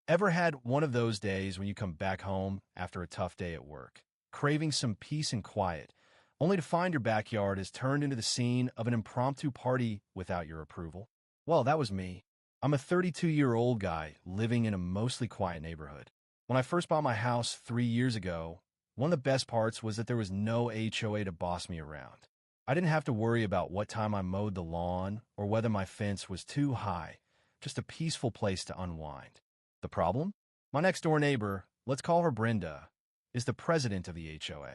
Ever had one of those days when you come back home after a tough day at work, craving some peace and quiet, only to find your backyard has turned into the scene of an impromptu party without your approval? Well, that was me. I'm a 32-year-old guy living in a mostly quiet neighborhood. When I first bought my house 3 years ago, one of the best parts was that there was no HOA to boss me around. I didn't have to worry about what time I mowed the lawn or whether my fence was too high, just a peaceful place to unwind. The problem? My next-door neighbor, let's call her Brenda, is the president of the HOA.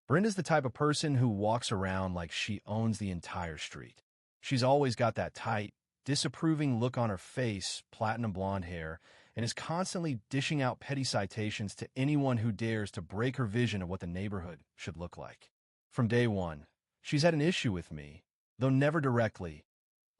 Brenda's the type of person who walks around like she owns the entire street. She's always got that tight, disapproving look on her face, platinum blonde hair, and is constantly dishing out petty citations to anyone who dares to break her vision of what the neighborhood should look like. From day one, she's had an issue with me, though never directly,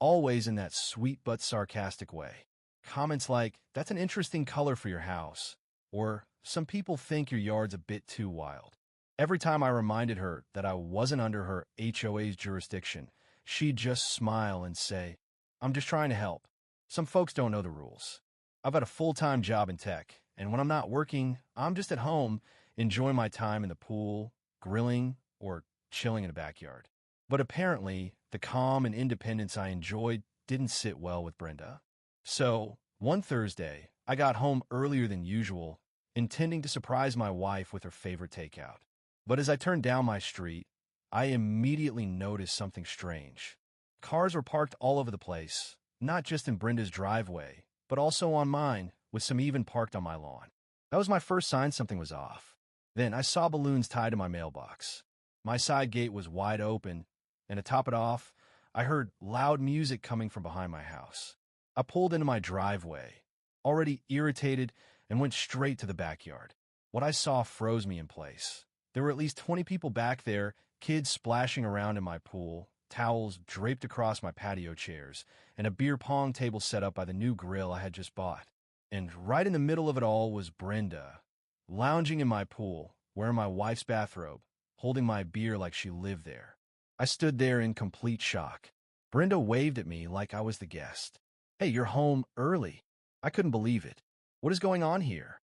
always in that sweet but sarcastic way. Comments like, "That's an interesting color for your house," or "Some people think your yard's a bit too wild." Every time I reminded her that I wasn't under her HOA's jurisdiction, she'd just smile and say, "I'm just trying to help. Some folks don't know the rules. I've got a full-time job in tech, and when I'm not working, I'm just at home enjoying my time in the pool, grilling, or chilling in the backyard." But apparently, the calm and independence I enjoyed didn't sit well with Brenda. So, one Thursday, I got home earlier than usual, intending to surprise my wife with her favorite takeout. But as I turned down my street, I immediately noticed something strange. Cars were parked all over the place, not just in Brenda's driveway, but also on mine, with some even parked on my lawn. That was my first sign something was off. Then I saw balloons tied to my mailbox. My side gate was wide open, and to top it off, I heard loud music coming from behind my house. I pulled into my driveway, already irritated, and went straight to the backyard. What I saw froze me in place. There were at least 20 people back there, kids splashing around in my pool, towels draped across my patio chairs, and a beer pong table set up by the new grill I had just bought. And right in the middle of it all was Brenda, lounging in my pool, wearing my wife's bathrobe, holding my beer like she lived there. I stood there in complete shock. Brenda waved at me like I was the guest. "Hey, you're home early." I couldn't believe it. "What is going on here?"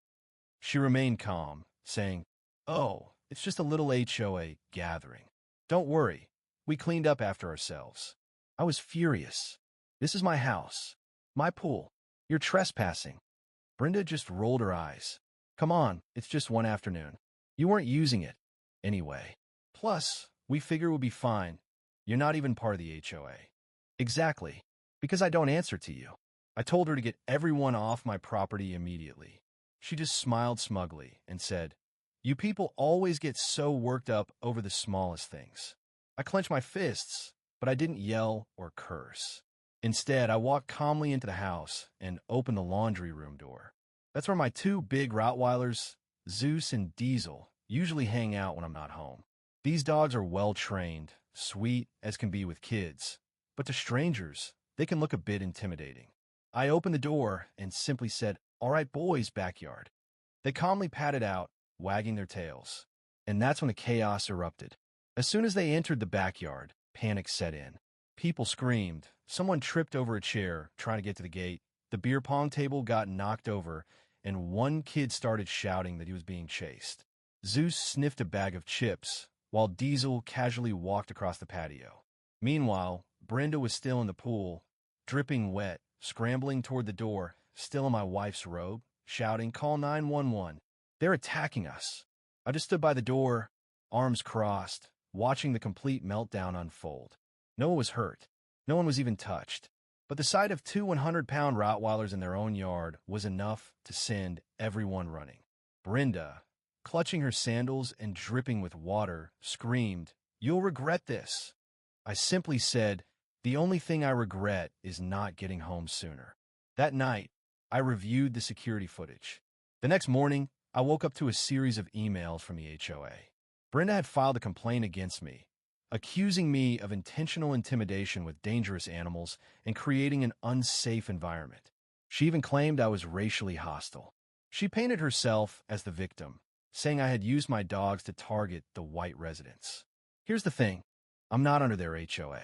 She remained calm, saying, "Oh, it's just a little HOA gathering. Don't worry, we cleaned up after ourselves." I was furious. "This is my house, my pool. You're trespassing." Brenda just rolled her eyes. "Come on, it's just one afternoon. You weren't using it anyway. Plus, we figure we'll be fine. You're not even part of the HOA." "Exactly, because I don't answer to you." I told her to get everyone off my property immediately. She just smiled smugly and said, "You people always get so worked up over the smallest things." I clenched my fists, but I didn't yell or curse. Instead, I walked calmly into the house and opened the laundry room door. That's where my two big Rottweilers, Zeus and Diesel, usually hang out when I'm not home. These dogs are well-trained, sweet as can be with kids, but to strangers, they can look a bit intimidating. I opened the door and simply said, "All right, boys, backyard." They calmly padded out, wagging their tails. And that's when the chaos erupted. As soon as they entered the backyard, panic set in. People screamed. Someone tripped over a chair trying to get to the gate. The beer pong table got knocked over, and one kid started shouting that he was being chased. Zeus sniffed a bag of chips, while Diesel casually walked across the patio. Meanwhile, Brenda was still in the pool, dripping wet, scrambling toward the door, still in my wife's robe, shouting, "Call 911. They're attacking us." I just stood by the door, arms crossed, watching the complete meltdown unfold. No one was hurt. No one was even touched. But the sight of two 100-pound Rottweilers in their own yard was enough to send everyone running. Brenda, clutching her sandals and dripping with water, screamed, "You'll regret this." I simply said, "The only thing I regret is not getting home sooner." That night, I reviewed the security footage. The next morning, I woke up to a series of emails from the HOA. Brenda had filed a complaint against me, accusing me of intentional intimidation with dangerous animals and creating an unsafe environment. She even claimed I was racially hostile. She painted herself as the victim, saying I had used my dogs to target the white residents. Here's the thing. I'm not under their HOA.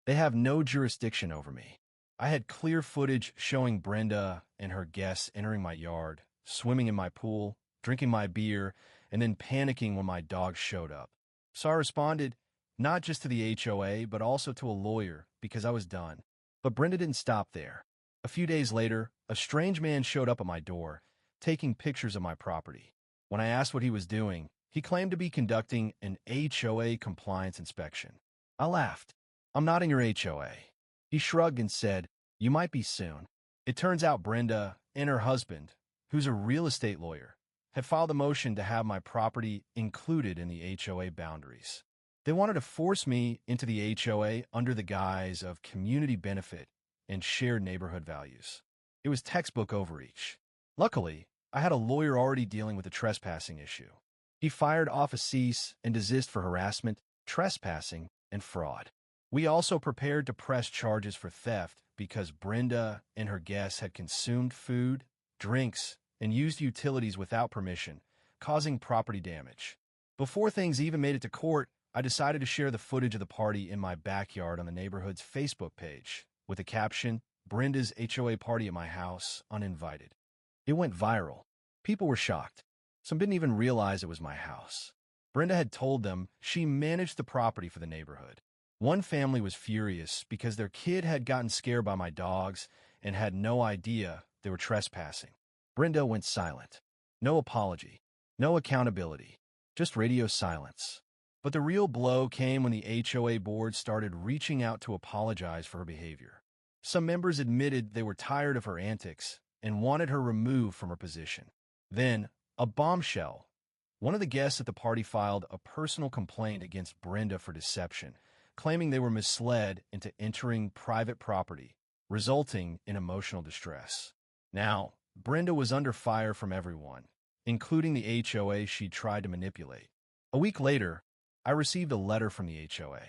They have no jurisdiction over me. I had clear footage showing Brenda and her guests entering my yard, swimming in my pool, drinking my beer, and then panicking when my dogs showed up. So I responded, not just to the HOA, but also to a lawyer, because I was done. But Brenda didn't stop there. A few days later, a strange man showed up at my door, taking pictures of my property. When I asked what he was doing, he claimed to be conducting an HOA compliance inspection. I laughed. I'm not in your HOA. He shrugged and said, you might be soon. It turns out Brenda and her husband, who's a real estate lawyer, had filed a motion to have my property included in the HOA boundaries. They wanted to force me into the HOA under the guise of community benefit and shared neighborhood values. It was textbook overreach. Luckily, I had a lawyer already dealing with the trespassing issue. He fired off a cease and desist for harassment, trespassing, and fraud. We also prepared to press charges for theft because Brenda and her guests had consumed food, drinks, and used utilities without permission, causing property damage. Before things even made it to court, I decided to share the footage of the party in my backyard on the neighborhood's Facebook page, with the caption, Brenda's HOA party at my house, uninvited. It went viral. People were shocked. Some didn't even realize it was my house. Brenda had told them she managed the property for the neighborhood. One family was furious because their kid had gotten scared by my dogs and had no idea they were trespassing. Brenda went silent. No apology. No accountability. Just radio silence. But the real blow came when the HOA board started reaching out to apologize for her behavior. Some members admitted they were tired of her antics and wanted her removed from her position. Then, a bombshell. One of the guests at the party filed a personal complaint against Brenda for deception, claiming they were misled into entering private property, resulting in emotional distress. Now, Brenda was under fire from everyone, including the HOA she tried to manipulate. A week later, I received a letter from the HOA.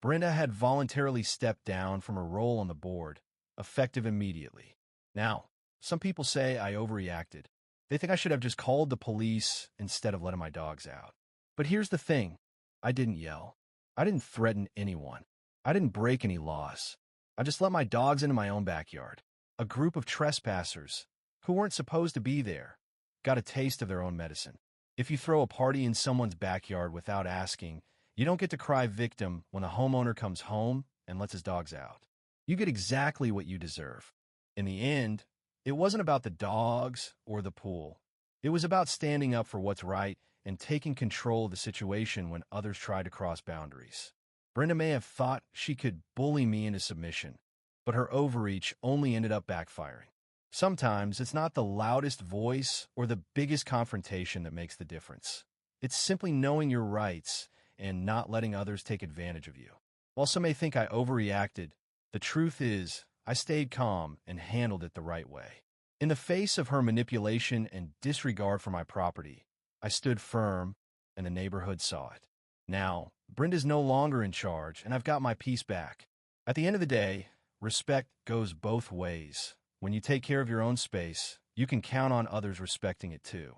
Brenda had voluntarily stepped down from her role on the board, effective immediately. Now, some people say I overreacted. They think I should have just called the police instead of letting my dogs out. But here's the thing. I didn't yell. I didn't threaten anyone. I didn't break any laws. I just let my dogs into my own backyard. A group of trespassers, who weren't supposed to be there, got a taste of their own medicine. If you throw a party in someone's backyard without asking, you don't get to cry victim when the homeowner comes home and lets his dogs out. You get exactly what you deserve. In the end, it wasn't about the dogs or the pool. It was about standing up for what's right and taking control of the situation when others tried to cross boundaries. Brenda may have thought she could bully me into submission, but her overreach only ended up backfiring. Sometimes it's not the loudest voice or the biggest confrontation that makes the difference. It's simply knowing your rights and not letting others take advantage of you. While some may think I overreacted, the truth is I stayed calm and handled it the right way. In the face of her manipulation and disregard for my property, I stood firm, and the neighborhood saw it. Now, Brenda's no longer in charge, and I've got my peace back. At the end of the day, respect goes both ways. When you take care of your own space, you can count on others respecting it too.